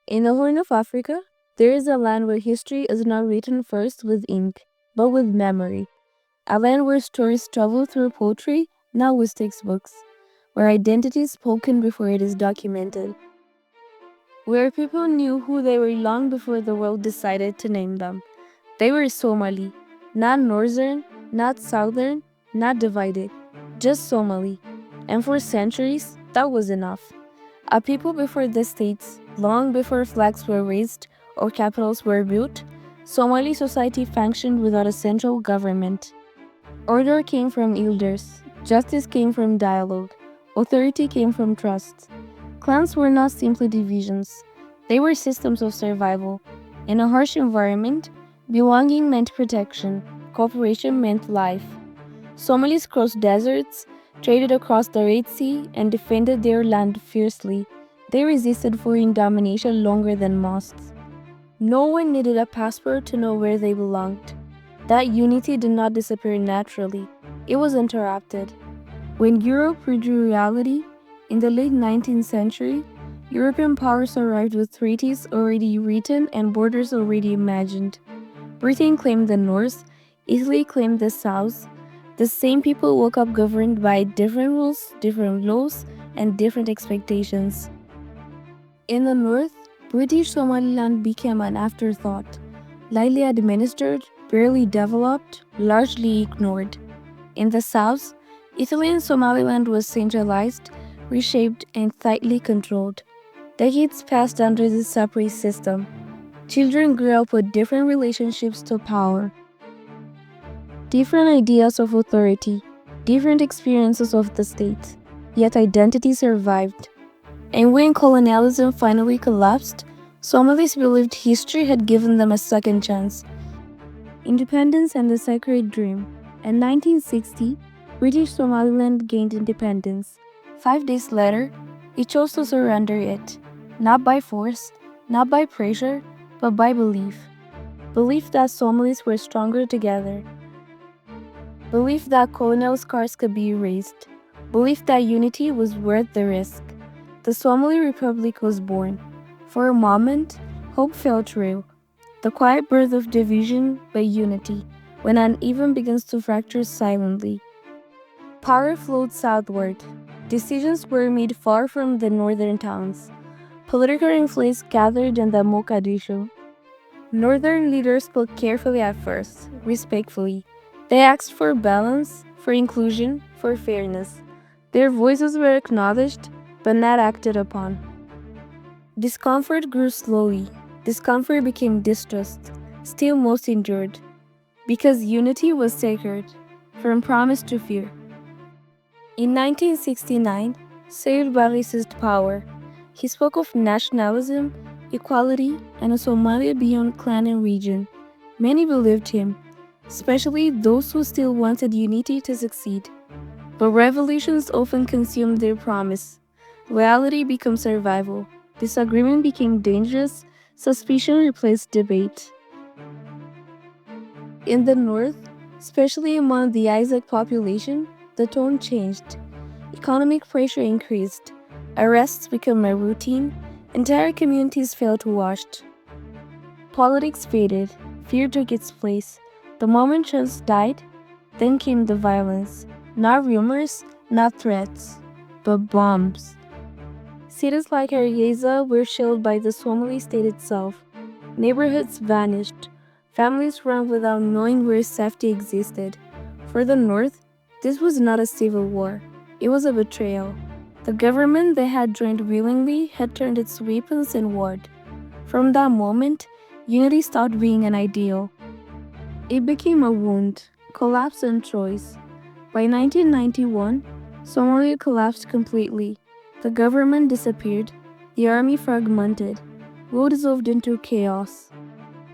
In the Horn of Africa, there is a land where history is not written first with ink, but with memory. A land where stories travel through poetry, not with textbooks. Where identity is spoken before it is documented. Where people knew who they were long before the world decided to name them. They were Somali, not northern, not southern, not divided, just Somali. And for centuries, that was enough. A people before the states, long before flags were raised or capitals were built, Somali society functioned without a central government. Order came from elders, justice came from dialogue, authority came from trust. Clans were not simply divisions, they were systems of survival. In a harsh environment, belonging meant protection, cooperation meant life. Somalis crossed deserts, traded across the Red Sea, and defended their land fiercely. They resisted foreign domination longer than most. No one needed a passport to know where they belonged. That unity did not disappear naturally. It was interrupted. When Europe redrew reality, in the late 19th century, European powers arrived with treaties already written and borders already imagined. Britain claimed the north, Italy claimed the south. The same people woke up governed by different rules, different laws, and different expectations. In the north, British Somaliland became an afterthought, lightly administered, barely developed, largely ignored. In the south, Italian Somaliland was centralized, reshaped, and tightly controlled. Decades passed under this separate system. Children grew up with different relationships to power, different ideas of authority, different experiences of the state, yet identity survived. And when colonialism finally collapsed, Somalis believed history had given them a second chance. Independence and the sacred dream. In 1960, British Somaliland gained independence. 5 days later, it chose to surrender it, not by force, not by pressure, but by belief. Belief that Somalis were stronger together. Belief that colonial scars could be erased. Belief that unity was worth the risk. The Somali Republic was born. For a moment, hope felt real. The quiet birth of division but unity, when uneven begins to fracture silently. Power flowed southward. Decisions were made far from the northern towns. Political influence gathered in the Mogadishu. Northern leaders spoke carefully at first, respectfully. They asked for balance, for inclusion, for fairness. Their voices were acknowledged, but not acted upon. Discomfort grew slowly. Discomfort became distrust. Still most endured. Because unity was sacred, from promise to fear. In 1969, Sayed Barre seized power. He spoke of nationalism, equality, and a Somalia beyond clan and region. Many believed him, especially those who still wanted unity to succeed. But revolutions often consumed their promise. Reality became survival. Disagreement became dangerous. Suspicion replaced debate. In the north, especially among the Isaac population, the tone changed. Economic pressure increased. Arrests became a routine. Entire communities felt washed. Politics faded. Fear took its place. The moment chance died, then came the violence. Not rumors, not threats, but bombs. Cities like Hargeisa were shelled by the Somali state itself. Neighborhoods vanished. Families ran without knowing where safety existed. For the North, this was not a civil war. It was a betrayal. The government they had joined willingly had turned its weapons inward. From that moment, unity stopped being an ideal. It became a wound, collapse and choice. By 1991, Somalia collapsed completely. The government disappeared, the army fragmented, war dissolved into chaos.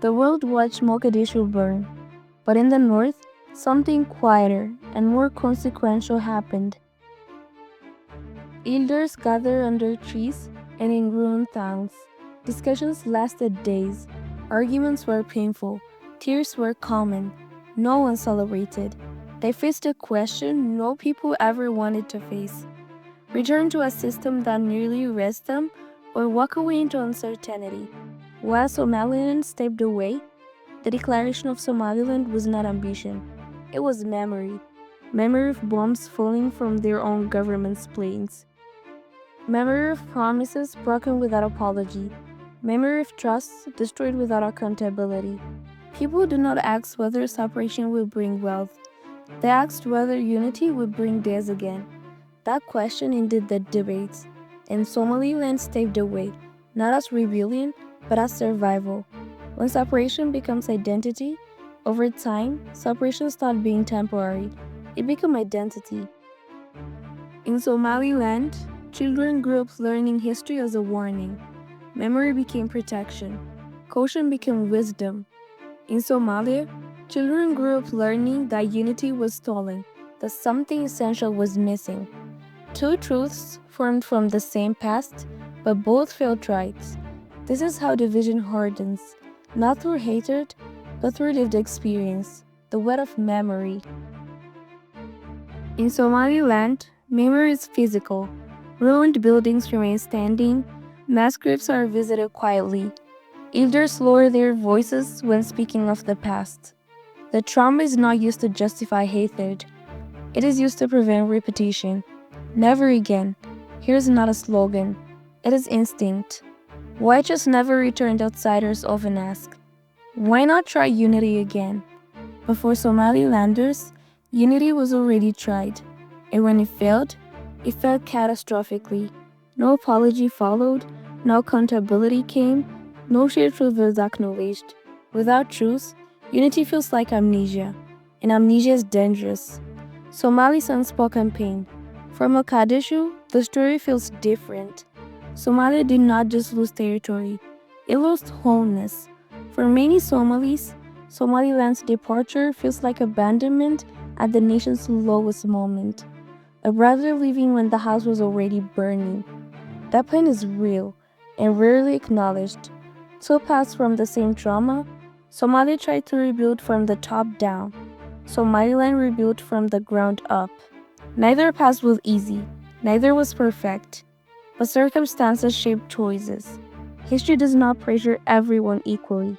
The world watched Mogadishu burn. But in the north, something quieter and more consequential happened. Elders gathered under trees and in ruined towns. Discussions lasted days. Arguments were painful. Tears were common. No one celebrated. They faced a question no people ever wanted to face. Return to a system that nearly erased them or walk away into uncertainty. While Somaliland stepped away, the declaration of Somaliland was not ambition. It was memory. Memory of bombs falling from their own government's planes. Memory of promises broken without apology. Memory of trust destroyed without accountability. People do not ask whether separation will bring wealth. They asked whether unity would bring theirs again. That question ended the debates, and Somaliland stepped away, not as rebellion, but as survival. When separation becomes identity, over time, separation stopped being temporary. It became identity. In Somaliland, children grew up learning history as a warning. Memory became protection. Caution became wisdom. In Somalia, children grew up learning that unity was stolen, that something essential was missing. Two truths formed from the same past, but both felt right. This is how division hardens, not through hatred, but through lived experience, the weight of memory. In Somaliland, memory is physical. Ruined buildings remain standing, mass graves are visited quietly. Elders lower their voices when speaking of the past. The trauma is not used to justify hatred. It is used to prevent repetition. Never again. Here's not a slogan. It is instinct. Why just never returned, outsiders often ask. Why not try unity again? But for Somalilanders, unity was already tried. And when it failed catastrophically. No apology followed, no accountability came, no shared truth was acknowledged. Without truth, unity feels like amnesia. And amnesia is dangerous. Somali's unspoken pain. For Mogadishu, the story feels different. Somalia did not just lose territory, it lost wholeness. For many Somalis, Somaliland's departure feels like abandonment at the nation's lowest moment. A brother leaving when the house was already burning. That pain is real and rarely acknowledged. Two paths from the same trauma, Somalia tried to rebuild from the top down. Somaliland rebuilt from the ground up. Neither path was easy, neither was perfect, but circumstances shape choices. History does not pressure everyone equally.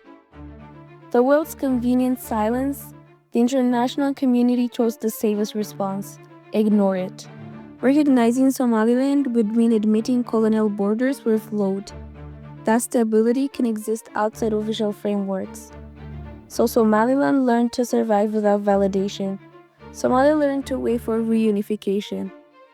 The world's convenient silence, the international community chose the safest response: ignore it. Recognizing Somaliland would mean admitting colonial borders were flawed. That stability can exist outside official frameworks. So Somaliland learned to survive without validation. Somalia learned to wait for reunification.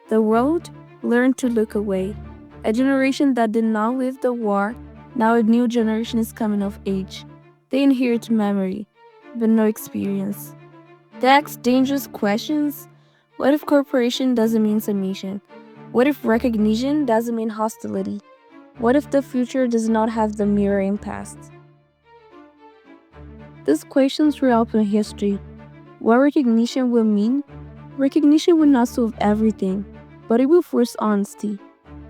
The world learned to look away. A generation that did not live the war, now a new generation is coming of age. They inherit memory, but no experience. They ask dangerous questions. What if cooperation doesn't mean submission? What if recognition doesn't mean hostility? What if the future does not have the mirroring past? These questions reopen history. What recognition will mean? Recognition will not solve everything, but it will force honesty.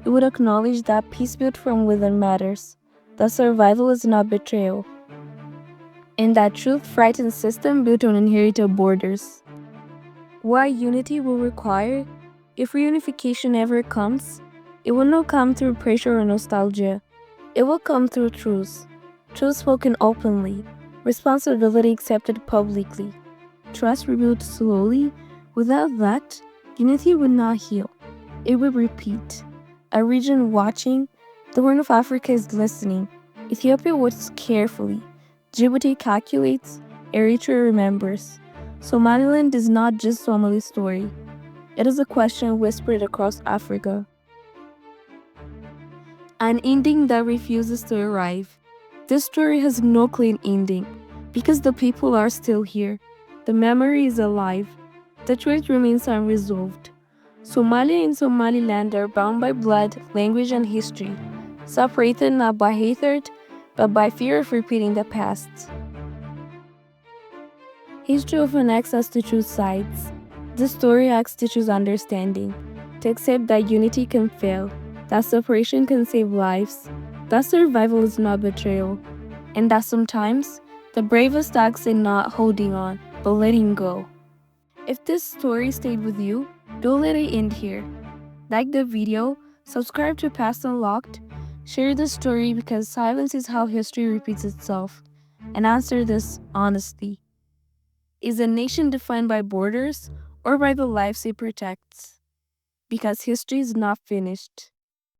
It would acknowledge that peace built from within matters, that survival is not betrayal, and that truth frightens system built on inherited borders. Why unity will require? If reunification ever comes, it will not come through pressure or nostalgia. It will come through truth. Truth spoken openly, responsibility accepted publicly, trust rebuilt slowly. Without that, unity would not heal. It will repeat. A region watching, the Horn of Africa is listening. Ethiopia watches carefully. Djibouti calculates. Eritrea remembers. Somaliland is not just Somali's story. It is a question whispered across Africa. An ending that refuses to arrive. This story has no clean ending because the people are still here. The memory is alive. The truth remains unresolved. Somalia and Somaliland are bound by blood, language, and history, separated not by hatred, but by fear of repeating the past. History often asks us to choose sides. This story asks to choose understanding, to accept that unity can fail, that separation can save lives, that survival is not betrayal, and that sometimes the bravest acts are not holding on, but letting go. If this story stayed with you, don't let it end here. Like the video, subscribe to Past Unlocked, Share the story because silence is how history repeats itself. And answer this honestly. Is a nation defined by borders or by the lives it protects? Because history is not finished.